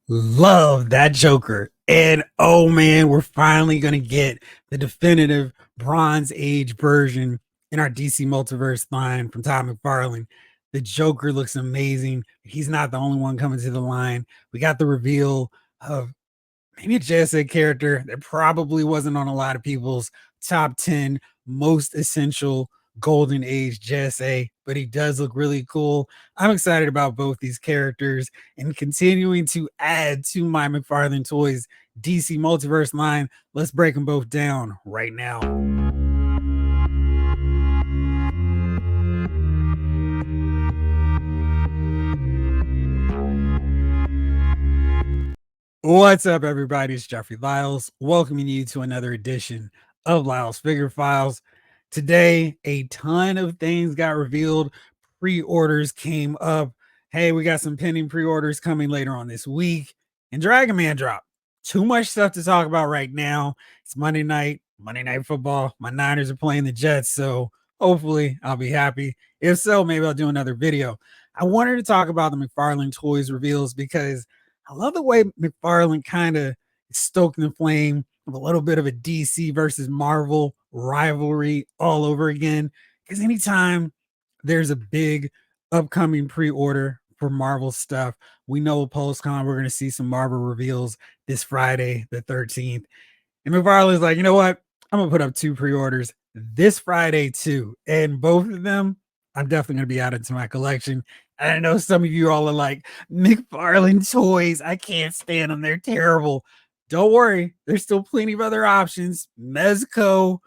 Love that Joker. And oh man, we're finally going to get the definitive Bronze Age version in our DC Multiverse line from Todd McFarlane. The Joker looks amazing. He's not the only one coming to the line. We got the reveal of maybe a JSA character that probably wasn't on a lot of people's top 10 most essential golden age JSA, but he does look really cool. I'm excited about both these characters and continuing to add to my McFarlane Toys DC Multiverse line. Let's break them both down right now. What's up, everybody? It's Jeffrey Lyles, welcoming you to another edition of Lyles Figure Files. Today, a ton of things got revealed. Pre-orders came up. Hey, we got some pending pre-orders coming later on this week. And Dragon Man dropped. Too much stuff to talk about right now. It's Monday Night Football. My Niners are playing the Jets, so hopefully I'll be happy. If so, maybe I'll do another video. I wanted to talk about the McFarlane Toys reveals because I love the way McFarlane kind of stoked the flame of a little bit of a DC versus Marvel rivalry all over again. Because anytime there's a big upcoming pre-order for Marvel stuff, we know post-con we're going to see some Marvel reveals this Friday, the 13th. And McFarlane's like, you know what? I'm going to put up 2 pre-orders this Friday too. And both of them, I'm definitely going to be added to my collection. I know some of you all are like, McFarlane Toys, I can't stand them. They're terrible. Don't worry. There's still plenty of other options. Mezco.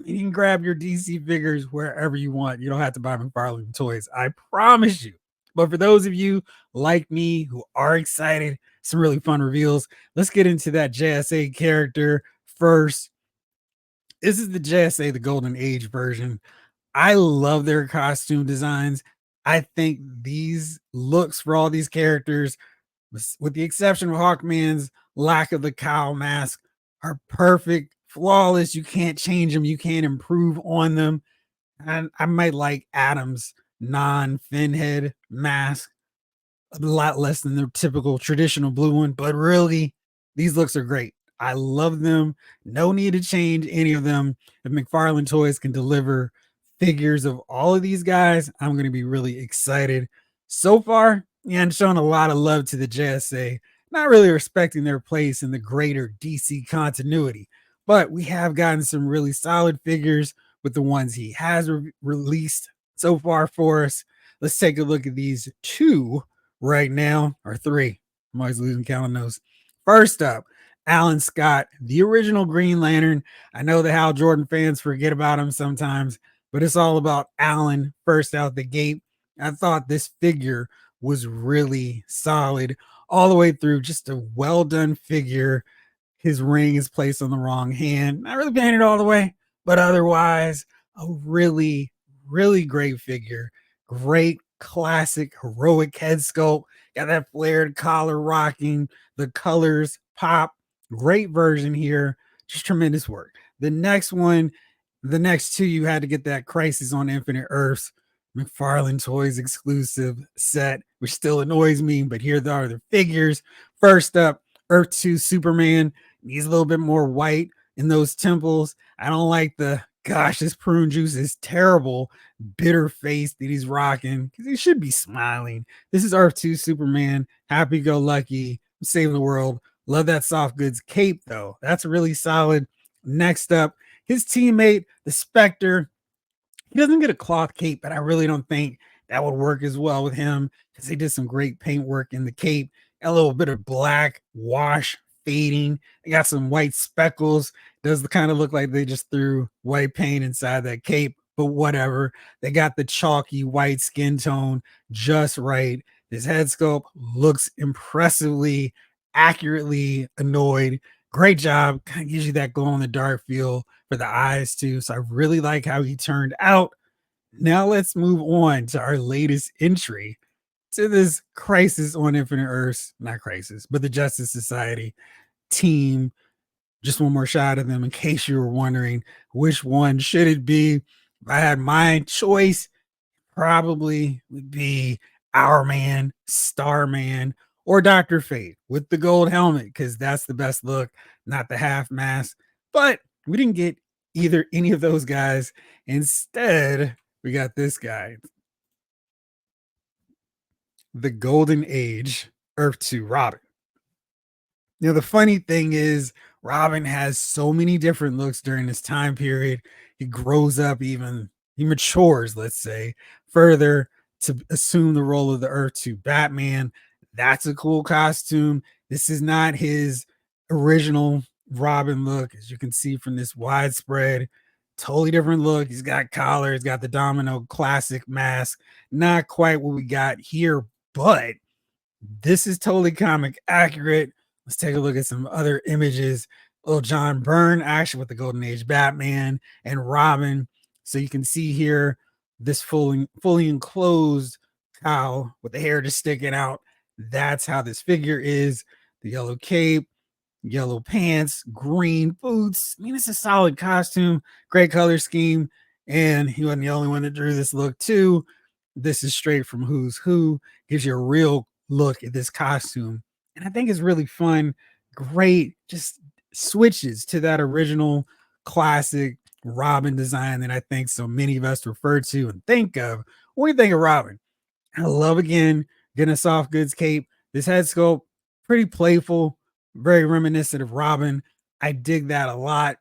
You can grab your DC figures wherever you want. You don't have to buy McFarlane Toys. I promise you. But for those of you like me who are excited, some really fun reveals. Let's get into that JSA character first. This is the JSA, the Golden Age version. I love their costume designs. I think these looks for all these characters, with the exception of Hawkman's lack of the cowl mask, are perfect, flawless. You can't change them. You can't improve on them. And I might like Adam's non-fin head mask a lot less than the typical traditional blue one, but really, these looks are great. I love them. No need to change any of them. If McFarlane Toys can deliver figures of all of these guys, I'm going to be really excited. So far, yeah, I'm showing a lot of love to the JSA, not really respecting their place in the greater DC continuity, but we have gotten some really solid figures with the ones he has released so far for us. Let's take a look at these 2 right now, or 3. I'm always losing count on those. First up, Alan Scott, the original Green Lantern. I know the Hal Jordan fans forget about him sometimes, but it's all about Alan first out the gate. I thought this figure was really solid all the way through. Just a well done figure. His ring is placed on the wrong hand. Not really painted all the way, but otherwise, a really, really great figure. Great classic heroic head sculpt. Got that flared collar rocking. The colors pop. Great version here. Just tremendous work. The next one, the next 2, you had to get that Crisis on Infinite Earths McFarlane Toys exclusive set, which still annoys me, but here are the figures. First up, Earth-2 Superman. He's a little bit more white in those temples. I don't like the, gosh, this prune juice is terrible, bitter face that he's rocking, because he should be smiling. This is Earth-2 Superman, happy-go-lucky, saving the world. Love that soft goods cape, though. That's really solid. Next up, his teammate, the Spectre. He doesn't get a cloth cape, but I really don't think that would work as well with him because they did some great paint work in the cape. A little bit of black wash fading. They got some white speckles. Does kind of look like they just threw white paint inside that cape, but whatever. They got the chalky white skin tone just right. His head sculpt looks impressively, accurately annoyed. Great job. Kind of gives you that glow in the dark feel for the eyes too. So I really like how he turned out. Now let's move on to our latest entry to this Crisis on Infinite Earths, not Crisis, but the Justice Society team. Just one more shot of them in case you were wondering which one should it be. If I had my choice, probably would be Our Man, Starman, or Dr. Fate with the gold helmet, because that's the best look, not the half mask. But we didn't get either any of those guys. Instead, we got this guy, the Golden Age Earth-2 Robin. The funny thing is, Robin has so many different looks during this time period. He grows up, even he matures, let's say, further to assume the role of the Earth-2 Batman. That's a cool costume. This is not his original Robin look, as you can see from this widespread, totally different look. He's got collar, he's got the domino classic mask. Not quite what we got here, but this is totally comic accurate. Let's take a look at some other images. Little John Byrne action with the Golden Age Batman and Robin. So you can see here this fully enclosed cowl with the hair just sticking out. That's how this figure is. The yellow cape, yellow pants, green boots. I mean, it's a solid costume, great color scheme. And he wasn't the only one that drew this look too. This is straight from Who's Who. Gives you a real look at this costume. And I think it's really fun. Great, just switches to that original classic Robin design that I think so many of us refer to and think of when we think of Robin. I love again getting a soft goods cape. This head sculpt, pretty playful, very reminiscent of Robin. I dig that a lot.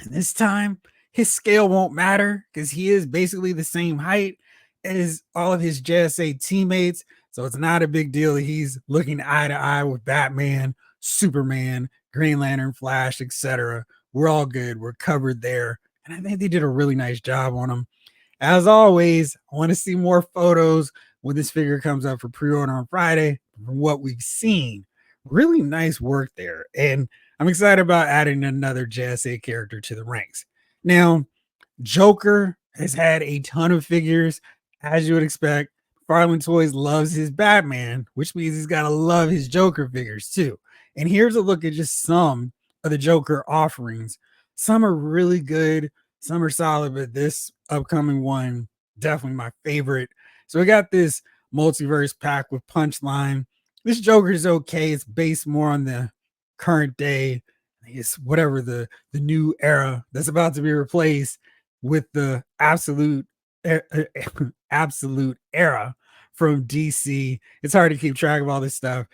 And this time, his scale won't matter because he is basically the same height as all of his JSA teammates. So it's not a big deal. He's looking eye to eye with Batman, Superman, Green Lantern, Flash, etc. We're all good. We're covered there. And I think they did a really nice job on him. As always, I want to see more photos when this figure comes up for pre-order on Friday from what we've seen. Really nice work there. And I'm excited about adding another JSA character to the ranks. Now, Joker has had a ton of figures, as you would expect. McFarlane Toys loves his Batman, which means he's got to love his Joker figures too. And here's a look at just some of the Joker offerings. Some are really good, some are solid, but this upcoming one, definitely my favorite. So we got this multiverse pack with Punchline. This Joker is okay. It's based more on the current day. It's whatever the new era that's about to be replaced with the absolute era from DC. It's hard to keep track of all this stuff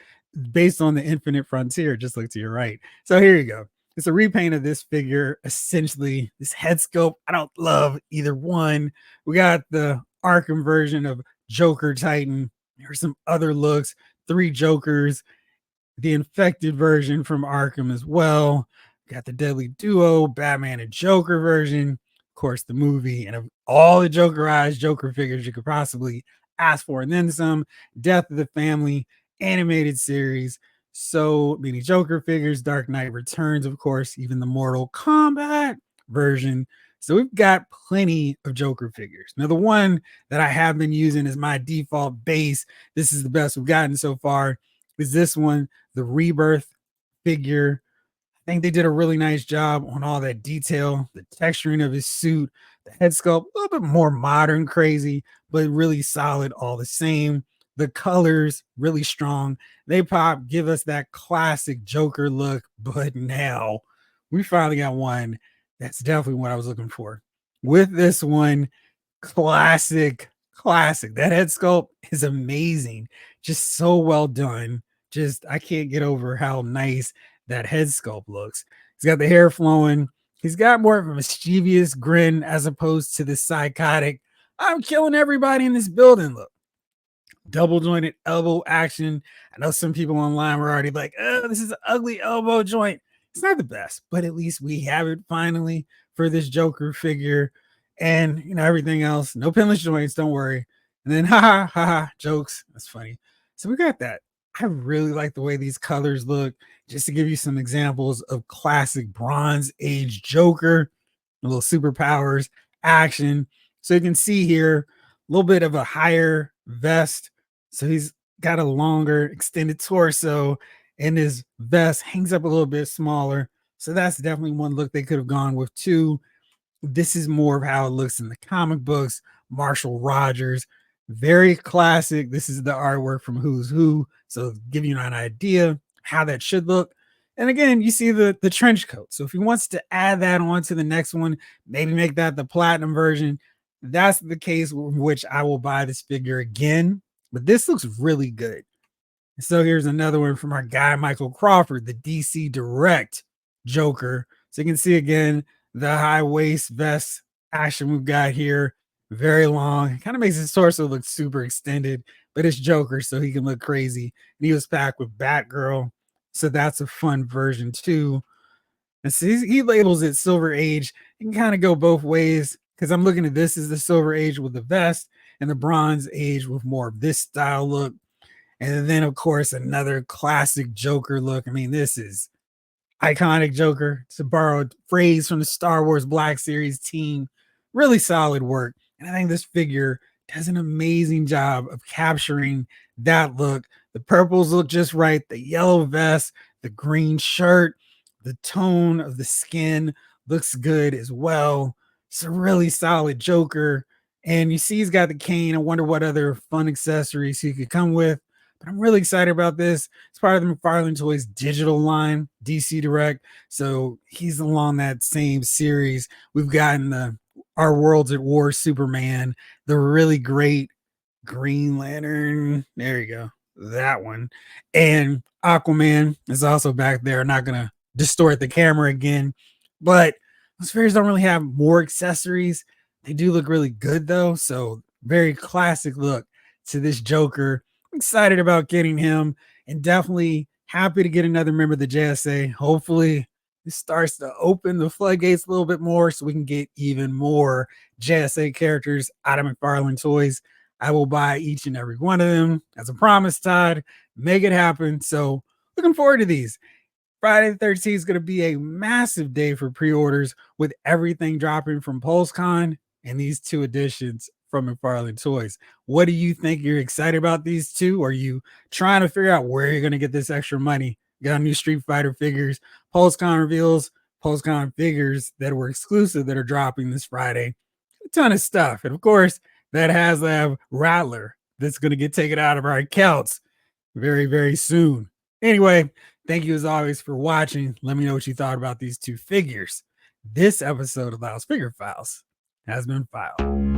based on the Infinite Frontier. Just look to your right. So here you go. It's a repaint of this figure, essentially. This head sculpt, I don't love either one. We got the Arkham version of Joker Titan. There's some other looks, 3 Jokers, the infected version from Arkham as well. Got the Deadly Duo, Batman and Joker version, of course, the movie, and of all the Jokerized Joker figures you could possibly ask for, and then some. Death of the Family animated series, so many Joker figures. Dark Knight Returns, of course, even the Mortal Kombat version. So we've got plenty of Joker figures. Now, the one that I have been using as my default base, this is the best we've gotten so far, is this one, the Rebirth figure. I think they did a really nice job on all that detail, the texturing of his suit, the head sculpt, a little bit more modern crazy, but really solid all the same. The colors really strong. They pop, give us that classic Joker look, but now we finally got one that's definitely what I was looking for. With this one, classic. That head sculpt is amazing. Just so well done. Just, I can't get over how nice that head sculpt looks. He's got the hair flowing. He's got more of a mischievous grin as opposed to the psychotic, I'm killing everybody in this building look. Double jointed elbow action. I know some people online were already like, oh, this is an ugly elbow joint. It's not the best, but at least we have it finally for this Joker figure. And everything else, no pinless joints, don't worry. And then ha jokes. That's funny. So we got that. I really like the way these colors look. Just to give you some examples of classic Bronze Age Joker, a little superpowers action. So you can see here a little bit of a higher vest. So he's got a longer extended torso, and his vest hangs up a little bit smaller. So that's definitely one look they could have gone with too. This is more of how it looks in the comic books. Marshall Rogers, Very classic. This is the artwork from Who's Who. So give you an idea how that should look. And again, you see the trench coat. So if he wants to add that on to the next one, maybe make that the platinum version, that's the case with which I will buy this figure again. But this looks really good. So here's another one from our guy, Michael Crawford, the DC Direct Joker. So you can see again the high waist vest action we've got here. Very long. Kind of makes his torso look super extended, but it's Joker, so he can look crazy. And he was packed with Batgirl. So that's a fun version too. And so he labels it Silver Age. You can kind of go both ways because I'm looking at this as the Silver Age with the vest and the Bronze Age with more of this style look. And then, of course, another classic Joker look. I mean, this is iconic Joker, to borrow a phrase from the Star Wars Black Series team. Really solid work. And I think this figure does an amazing job of capturing that look. The purples look just right, the yellow vest, the green shirt, the tone of the skin looks good as well. It's a really solid Joker. And you see he's got the cane. I wonder what other fun accessories he could come with. But I'm really excited about this. It's part of the McFarlane Toys digital line, DC Direct. So he's along that same series. We've gotten the Our Worlds at War Superman, the really great Green Lantern. There you go. That one. And Aquaman is also back there. Not going to distort the camera again. But those figures don't really have more accessories. They do look really good, though. So very classic look to this Joker. Excited about getting him and definitely happy to get another member of the JSA. Hopefully, this starts to open the floodgates a little bit more so we can get even more JSA characters out of McFarlane Toys. I will buy each and every one of them as a promise, Todd. Make it happen. So, looking forward to these. Friday the 13th is going to be a massive day for pre-orders with everything dropping from PulseCon and these two editions from McFarlane Toys. What do you think? You're excited about these two? Are you trying to figure out where you're going to get this extra money? Got new Street Fighter figures, PulseCon reveals, PulseCon figures that were exclusive that are dropping this Friday. A ton of stuff. And of course, that HasLab Rattler that's going to get taken out of our accounts very, very soon. Anyway, thank you as always for watching. Let me know what you thought about these two figures. This episode of Lyle's Figure Files has been filed.